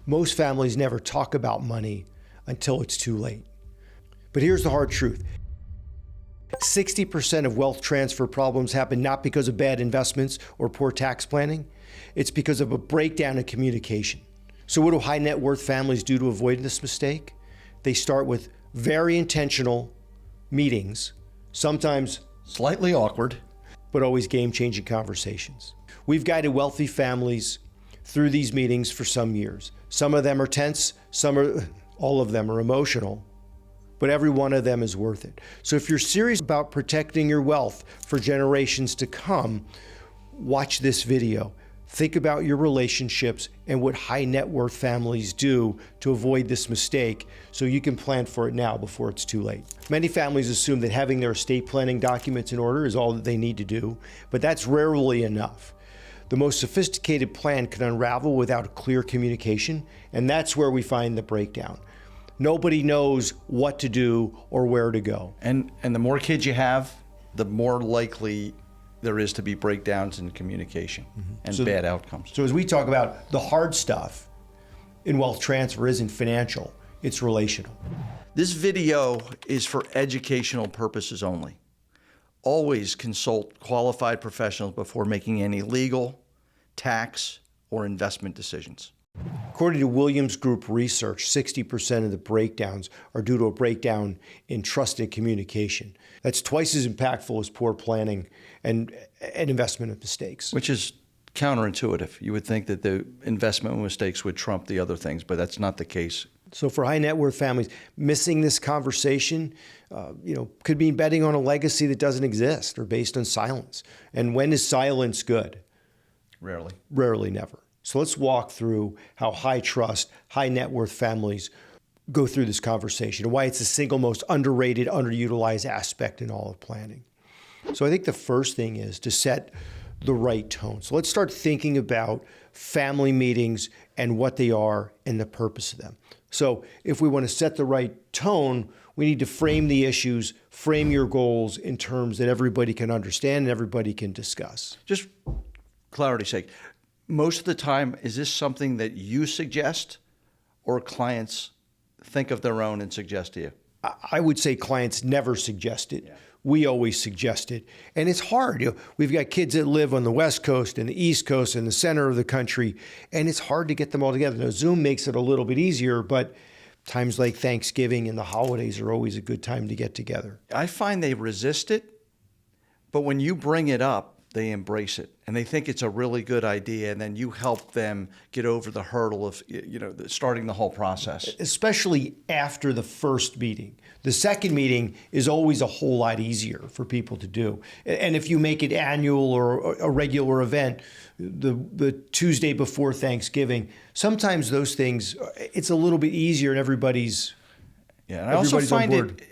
Most families never talk about money until it's too late. But here's the hard truth. 60% of wealth transfer problems happen not because of bad investments or poor tax planning. It's because of a breakdown in communication. So what do high net worth families do to avoid this mistake? They start with very intentional meetings, sometimes slightly awkward, but always game-changing conversations. We've guided wealthy families through these meetings for some years. Some of them are tense, all of them are emotional, but every one of them is worth it. So if you're serious about protecting your wealth for generations to come, watch this video. Think about your relationships and what high net worth families do to avoid this mistake so you can plan for it now before it's too late. Many families assume that having their estate planning documents in order is all that they need to do, but that's rarely enough. The most sophisticated plan can unravel without clear communication, and that's where we find the breakdown. Nobody knows what to do or where to go. And the more kids you have, the more likely there is to be breakdowns in communication and bad outcomes. So as we talk about the hard stuff in wealth transfer isn't financial, it's relational. This video is for educational purposes only. Always consult qualified professionals before making any legal, tax, or investment decisions. According to Williams Group research, 60% of the breakdowns are due to a breakdown in trust and communication. That's twice as impactful as poor planning and investment mistakes. Which is counterintuitive. You would think that the investment mistakes would trump the other things, but that's not the case. So for high net worth families, missing this conversation, could mean betting on a legacy that doesn't exist or based on silence. And when is silence good? Rarely. Rarely, never. So let's walk through how high trust, high net worth families go through this conversation and why it's the single most underrated, underutilized aspect in all of planning. So I think the first thing is to set the right tone. So let's start thinking about family meetings and what they are and the purpose of them. So if we want to set the right tone, we need to frame the issues, frame your goals in terms that everybody can understand and everybody can discuss. Just clarity's sake, most of the time, is this something that you suggest or clients think of their own and suggest to you? I would say clients never suggest it. Yeah. We always suggest it. And it's hard. We've got kids that live on the West Coast and the East Coast and the center of the country, and it's hard to get them all together. Now, Zoom makes it a little bit easier, but times like Thanksgiving and the holidays are always a good time to get together. I find they resist it, but when you bring it up, they embrace it and they think it's a really good idea, and then you help them get over the hurdle of starting the whole process. Especially after the first meeting. The second meeting is always a whole lot easier for people to do. And if you make it annual or a regular event, the Tuesday before Thanksgiving, sometimes those things, it's a little bit easier and everybody's Yeah, and I also find it,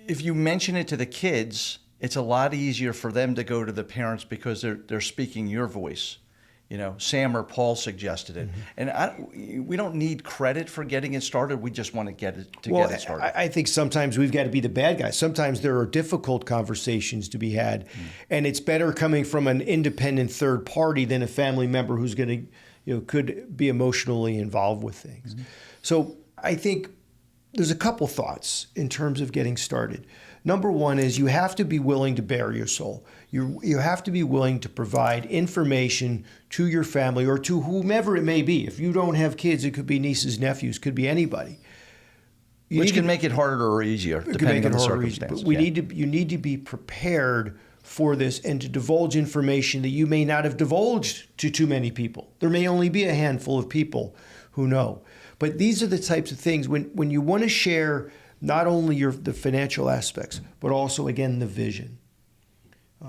if you mention it to the kids, it's a lot easier for them to go to the parents because they're speaking your voice. Sam or Paul suggested it. And we don't need credit for getting it started. We just want to get it started. I think sometimes we've got to be the bad guys. Sometimes there are difficult conversations to be had. And it's better coming from an independent third party than a family member who's going to, could be emotionally involved with things. So I think there's a couple thoughts in terms of getting started. Number one is you have to be willing to bare your soul. You have to be willing to provide information to your family or to whomever it may be. If you don't have kids, it could be nieces, nephews, could be anybody. Which can make it harder or easier, depending on the circumstances. But you need to be prepared for this and to divulge information that you may not have divulged to too many people. There may only be a handful of people who know. But these are the types of things when you want to share not only the financial aspects, but also, again, the vision.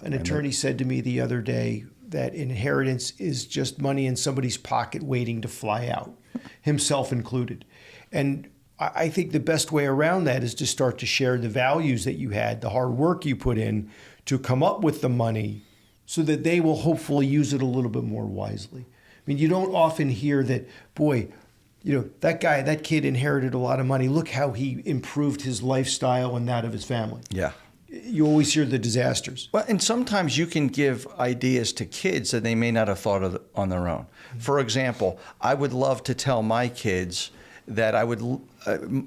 An attorney said to me the other day that inheritance is just money in somebody's pocket waiting to fly out, himself included. And I think the best way around that is to start to share the values that you had, the hard work you put in to come up with the money so that they will hopefully use it a little bit more wisely. I mean, you don't often hear that, boy, that kid inherited a lot of money. Look how he improved his lifestyle and that of his family. Yeah. you always hear the disasters. Well, and sometimes you can give ideas to kids that they may not have thought of on their own. For example, I would love to tell my kids that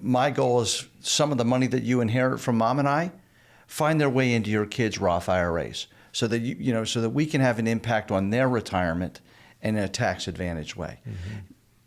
my goal is some of the money that you inherit from mom and I, find their way into your kids' Roth IRAs, so that so that we can have an impact on their retirement in a tax advantage way.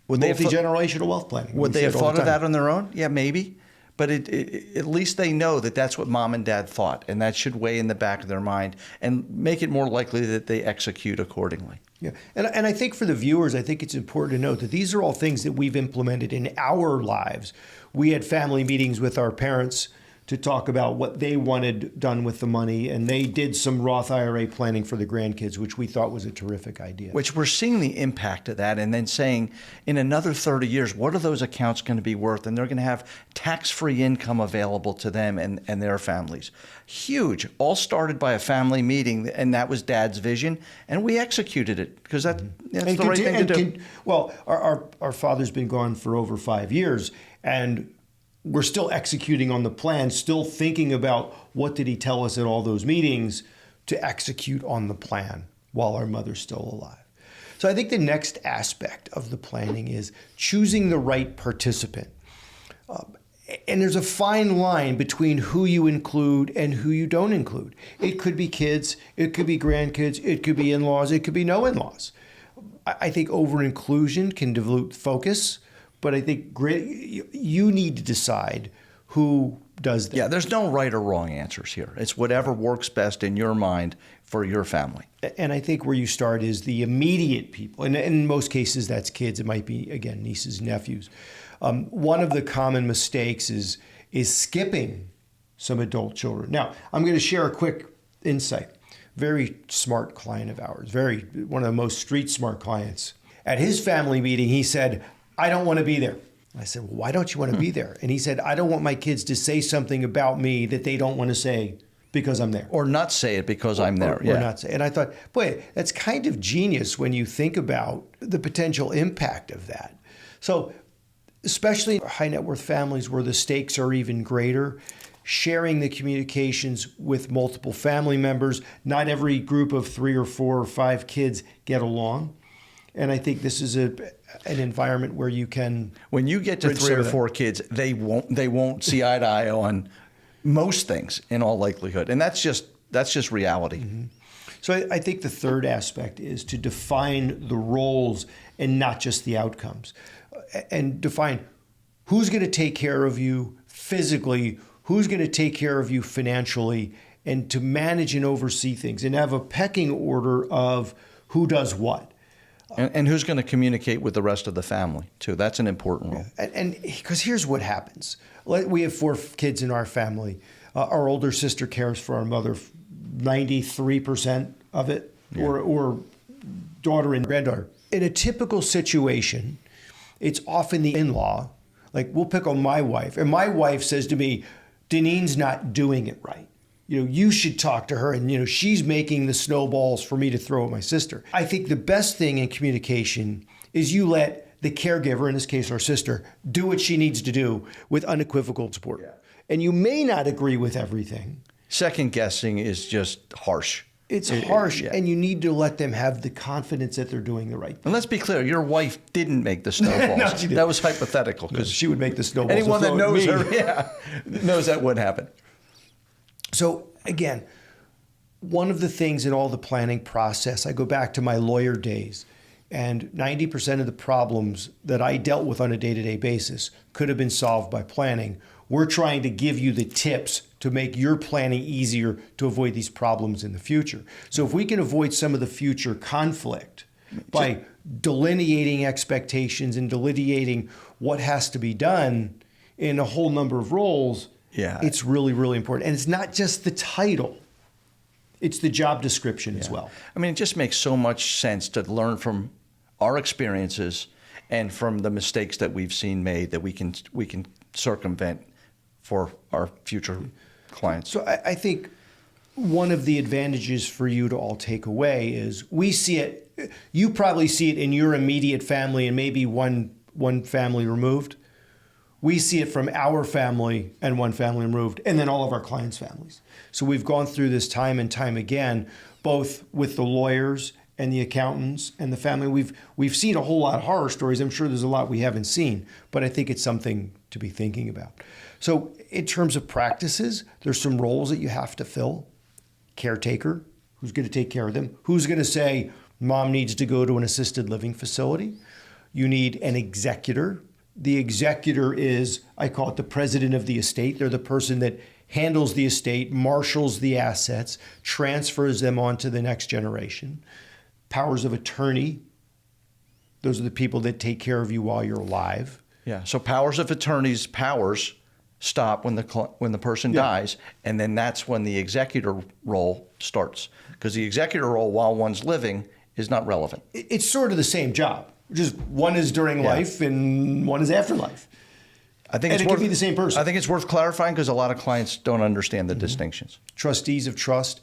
Would they Multi-generational wealth planning. Would they have thought of that on their own? Yeah, maybe. But at least they know that that's what mom and dad thought, and that should weigh in the back of their mind and make it more likely that they execute accordingly. Yeah, and I think for the viewers, I think it's important to note that these are all things that we've implemented in our lives. We had family meetings with our parents to talk about what they wanted done with the money, and they did some Roth IRA planning for the grandkids, which we thought was a terrific idea. Which we're seeing the impact of that, and then saying, in another 30 years, what are those accounts going to be worth? And they're going to have tax-free income available to them and their families. Huge. All started by a family meeting, and that was Dad's vision, and we executed it because that's the right thing to do. Well, our father's been gone for over 5 years, and we're still executing on the plan, still thinking about what did he tell us at all those meetings to execute on the plan while our mother's still alive. So I think the next aspect of the planning is choosing the right participant. And there's a fine line between who you include and who you don't include. It could be kids, it could be grandkids, it could be in-laws, it could be no in-laws. I think over-inclusion can dilute focus. But I think you need to decide who does that. Yeah, there's no right or wrong answers here. It's whatever works best in your mind for your family. And I think where you start is the immediate people. And in most cases, that's kids. It might be, again, nieces, nephews. One of the common mistakes is skipping some adult children. Now, I'm going to share a quick insight. Very smart client of ours, one of the most street smart clients. At his family meeting, he said, I don't want to be there. I said, well, why don't you want to be there? And he said, I don't want my kids to say something about me that they don't want to say because I'm there. Or not say it because I'm there. Or not say it. And I thought, boy, that's kind of genius when you think about the potential impact of that. So especially in high net worth families where the stakes are even greater, sharing the communications with multiple family members. Not every group of 3 or 4 or 5 kids get along. And I think this is an environment where you can. When you get to 3 or 4 kids, they won't see eye to eye on most things in all likelihood, and that's just reality. Mm-hmm. So I think the third aspect is to define the roles and not just the outcomes, and define who's going to take care of you physically, who's going to take care of you financially, and to manage and oversee things, and have a pecking order of who does what. And who's going to communicate with the rest of the family, too. That's an important role. And because here's what happens. We have 4 kids in our family. Our older sister cares for our mother 93% of it, or daughter and granddaughter. In a typical situation, it's often the in-law. Like, we'll pick on my wife. And my wife says to me, Denine's not doing it right. You should talk to her, and she's making the snowballs for me to throw at my sister. I think the best thing in communication is you let the caregiver, in this case our sister, do what she needs to do with unequivocal support. Yeah. And you may not agree with everything. Second guessing is just harsh. It's harsh, and you need to let them have the confidence that they're doing the right thing. And let's be clear, your wife didn't make the snowballs. No, she didn't. That was hypothetical. Because she would make the snowballs. Anyone that knows her knows that would happen. So again, one of the things in all the planning process, I go back to my lawyer days, and 90% of the problems that I dealt with on a day-to-day basis could have been solved by planning. We're trying to give you the tips to make your planning easier to avoid these problems in the future. So if we can avoid some of the future conflict by delineating expectations and delineating what has to be done in a whole number of roles, it's really, really important. And it's not just the title. It's the job description as well. I mean, it just makes so much sense to learn from our experiences and from the mistakes that we've seen made that we can circumvent for our future clients. So I think one of the advantages for you to all take away is we see it, you probably see it in your immediate family and maybe one family removed. We see it from our family and one family removed, and then all of our clients' families. So we've gone through this time and time again, both with the lawyers and the accountants and the family. We've seen a whole lot of horror stories. I'm sure there's a lot we haven't seen, but I think it's something to be thinking about. So in terms of practices, there's some roles that you have to fill. Caretaker, who's going to take care of them? Who's going to say, mom needs to go to an assisted living facility? You need an executor. The executor is, I call it the president of the estate. They're the person that handles the estate, marshals the assets, transfers them on to the next generation. Powers of attorney, those are the people that take care of you while you're alive. Yeah, so powers of attorney's powers stop when the person dies, and then that's when the executor role starts. Because the executor role while one's living is not relevant. It's sort of the same job. Just one is during life and one is after life. I think it could be the same person. I think it's worth clarifying because a lot of clients don't understand the distinctions. Trustees of trust.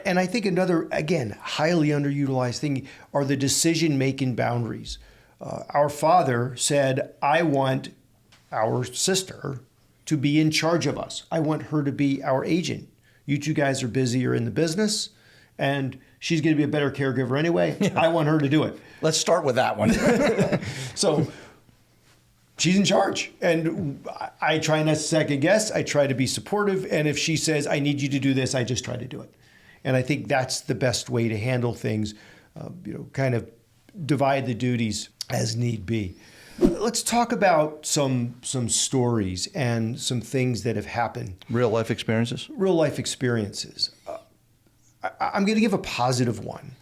And I think another, again, highly underutilized thing are the decision-making boundaries. Our father said, I want our sister to be in charge of us. I want her to be our agent. You two guys are busy, you're in the business, and she's going to be a better caregiver anyway. Yeah. I want her to do it. Let's start with that one. So she's in charge. And I try not to second guess. I try to be supportive. And if she says, I need you to do this, I just try to do it. And I think that's the best way to handle things, kind of divide the duties as need be. Let's talk about some stories and some things that have happened. Real life experiences? Real life experiences. I'm going to give a positive one.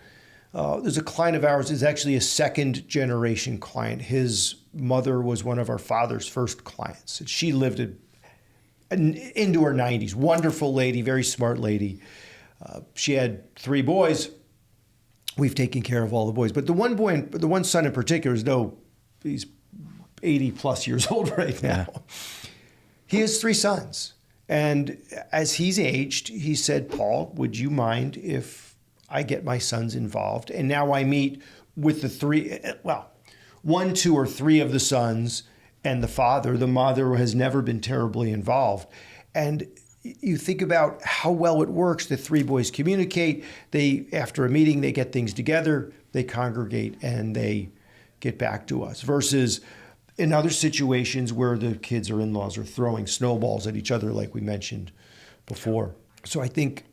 There's a client of ours, is actually a second generation client. His mother was one of our father's first clients. She lived into her 90s. Wonderful lady, very smart lady. She had 3 boys. We've taken care of all the boys. But the one son in particular he's 80 plus years old right now. Yeah. He has 3 sons. And as he's aged, he said, Paul, would you mind if I get my sons involved? And now I meet with the 1, 2, or 3 of the sons and the father. The mother has never been terribly involved. And you think about how well it works. The 3 boys communicate. After a meeting, they get things together, they congregate, and they get back to us. Versus in other situations where the kids or in-laws are throwing snowballs at each other, like we mentioned before. So I think,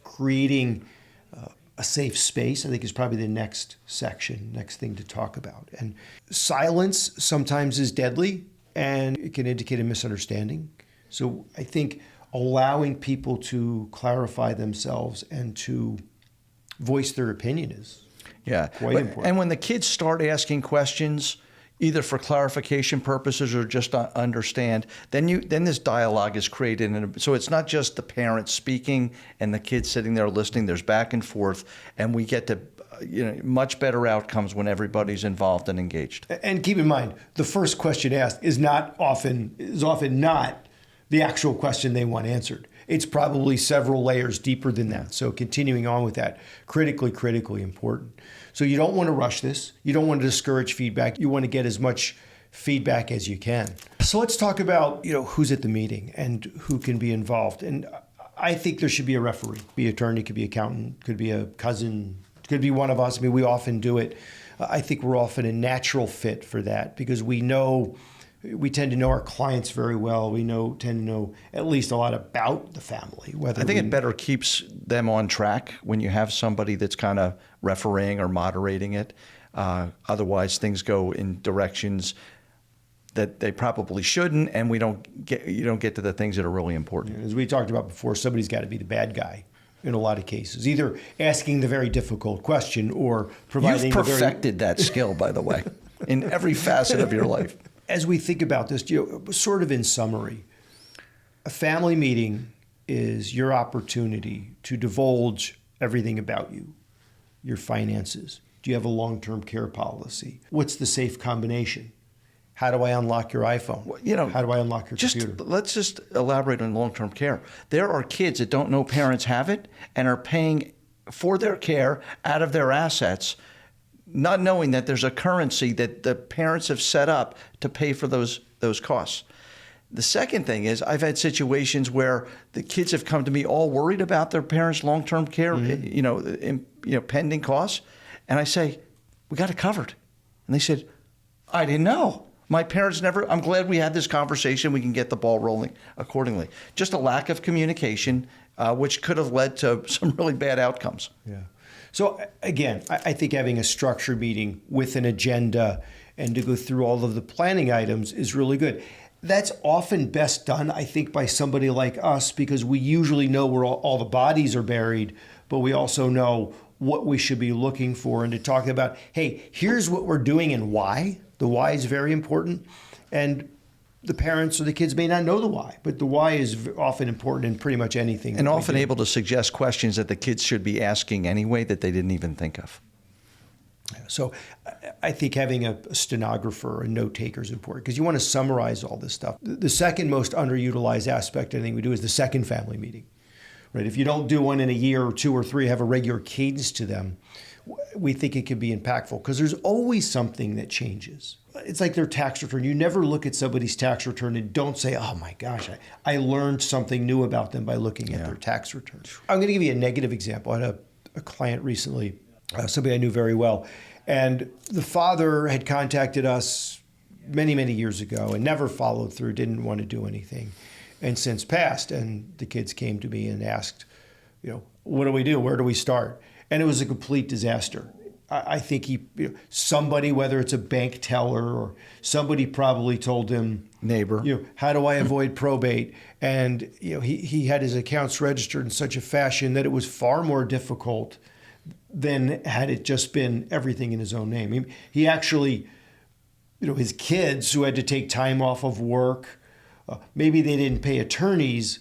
creating a safe space, I think, is probably the next thing to talk about. And silence sometimes is deadly, and it can indicate a misunderstanding. So I think allowing people to clarify themselves and to voice their opinion is quite important. And when the kids start asking questions, either for clarification purposes or just to understand, then this dialogue is created. And so it's not just the parents speaking and the kids sitting there listening. There's back and forth, and we get to much better outcomes when everybody's involved and engaged. And keep in mind, the first question asked is often not the actual question they want answered. It's probably several layers deeper than that. So continuing on with that, critically important. So you don't want to rush this. You don't want to discourage feedback. You want to get as much feedback as you can. So let's talk about, who's at the meeting and who can be involved. And I think there should be a referee. Could be an attorney, could be accountant, could be a cousin, could be one of us. I mean, we often do it. I think we're often a natural fit for that because we tend to know our clients very well. We tend to know at least a lot about the family. I think it better keeps them on track when you have somebody that's kind of refereeing or moderating it. Otherwise, things go in directions that they probably shouldn't, and you don't get to the things that are really important. As we talked about before, somebody's got to be the bad guy in a lot of cases, either asking the very difficult question or providing. You've perfected that skill, by the way, in every facet of your life. As we think about this, sort of in summary, a family meeting is your opportunity to divulge everything about you, your finances. Do you have a long-term care policy? What's the safe combination? How do I unlock your iPhone? How do I unlock your computer? Let's just elaborate on long-term care. There are kids that don't know parents have it and are paying for their care out of their assets, not knowing that there's a currency that the parents have set up to pay for those those costs. The second thing is I've had situations where the kids have come to me all worried about their parents' long-term care, pending costs. And I say, we got it covered. And they said, I didn't know. My parents never, I'm glad we had this conversation. We can get the ball rolling accordingly. Just a lack of communication, which could have led to some really bad outcomes. Yeah. So again, I think having a structured meeting with an agenda and to go through all of the planning items is really good. That's often best done, I think, by somebody like us, because we usually know where all the bodies are buried, but we also know what we should be looking for, and to talk about, hey, here's what we're doing and why. The why is very important. And the parents or the kids may not know the why, but the why is often important in pretty much anything. And often able to suggest questions that the kids should be asking anyway that they didn't even think of. So I think having a stenographer, a note taker is important because you want to summarize all this stuff. The second most underutilized aspect I think we do is the second family meeting. Right? If you don't do one in a year or two or three, have a regular cadence to them, we think it can be impactful because there's always something that changes. It's like their tax return. You never look at somebody's tax return and don't say, oh my gosh, I learned something new about them by looking at their tax return. I'm going to give you a negative example. I had a client recently, somebody I knew very well, and the father had contacted us many, many years ago and never followed through, didn't want to do anything, and since passed. And the kids came to me and asked, what do we do? Where do we start? And it was a complete disaster. I think somebody, whether it's a bank teller or somebody probably told him, neighbor, how do I avoid probate? And he had his accounts registered in such a fashion that it was far more difficult than had it just been everything in his own name. He actually, his kids who had to take time off of work, maybe they didn't pay attorneys,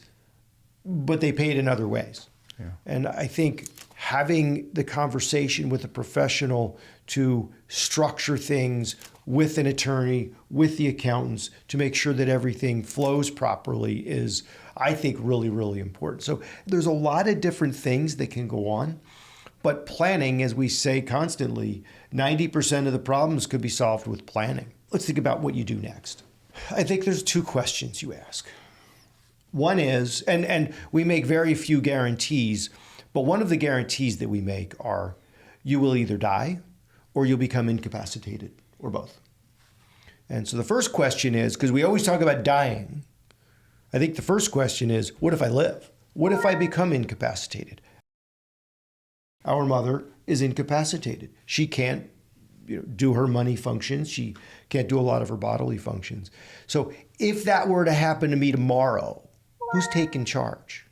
but they paid in other ways. Yeah. And I think having the conversation with a professional to structure things with an attorney, with the accountants, to make sure that everything flows properly is, I think, really, really important. So there's a lot of different things that can go on, but planning, as we say constantly, 90% of the problems could be solved with planning. Let's think about what you do next. I think there's two questions you ask. One is, and we make very few guarantees, but one of the guarantees that we make are you will either die or you'll become incapacitated, or both. And so the first question is, because we always talk about dying, I think the first question is, what if I live? What if I become incapacitated? Our mother is incapacitated. She can't do her money functions. She can't do a lot of her bodily functions. So if that were to happen to me tomorrow, who's taking charge?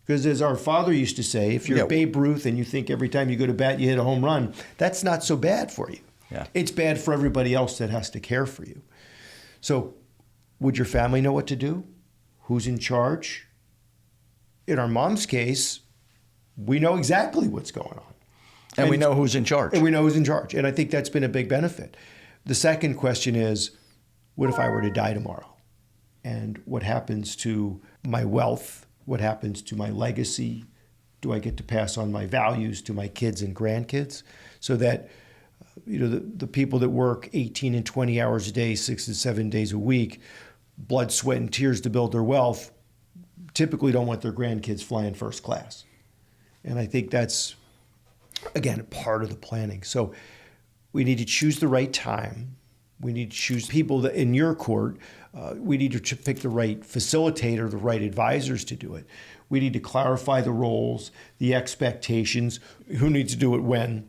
Because as our father used to say, if you're Babe Ruth and you think every time you go to bat you hit a home run, that's not so bad for you. Yeah. It's bad for everybody else that has to care for you. So would your family know what to do? Who's in charge? In our mom's case, we know exactly what's going on. And we know who's in charge. And we know who's in charge. And I think that's been a big benefit. The second question is, what if I were to die tomorrow? And what happens to my wealth? What happens to my legacy? Do I get to pass on my values to my kids and grandkids? So that the people that work 18 and 20 hours a day, 6 to 7 days a week, blood, sweat, and tears to build their wealth, typically don't want their grandkids flying first class. And I think that's, again, part of the planning. So we need to choose the right time. We need to choose people that in your court. We need to pick the right facilitator, the right advisors to do it. We need to clarify the roles, the expectations, who needs to do it when,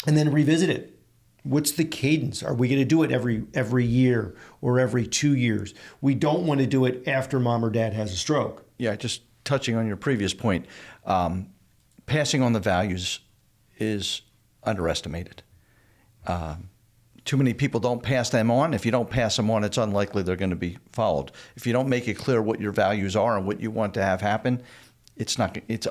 and then revisit it. What's the cadence? Are we going to do it every year or every 2 years? We don't want to do it after mom or dad has a stroke. Yeah, just touching on your previous point, passing on the values is underestimated. Too many people don't pass them on. If you don't pass them on, it's unlikely they're going to be followed. If you don't make it clear what your values are and what you want to have happen, it's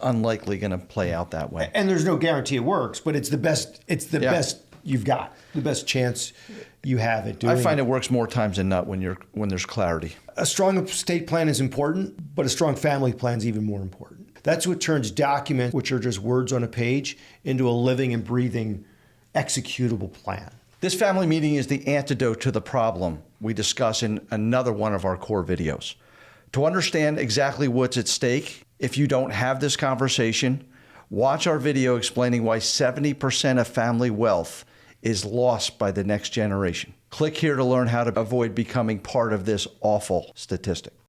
unlikely going to play out that way. And there's no guarantee it works, but it's the best. It's the best you've got, the best chance you have at doing it. I find it works more times than not when there's clarity. A strong estate plan is important, but a strong family plan is even more important. That's what turns documents, which are just words on a page, into a living and breathing executable plan. This family meeting is the antidote to the problem. we discuss in another one of our core videos. To understand exactly what's at stake, if you don't have this conversation, watch our video explaining why 70% of family wealth is lost by the next generation. Click here to learn how to avoid becoming part of this awful statistic.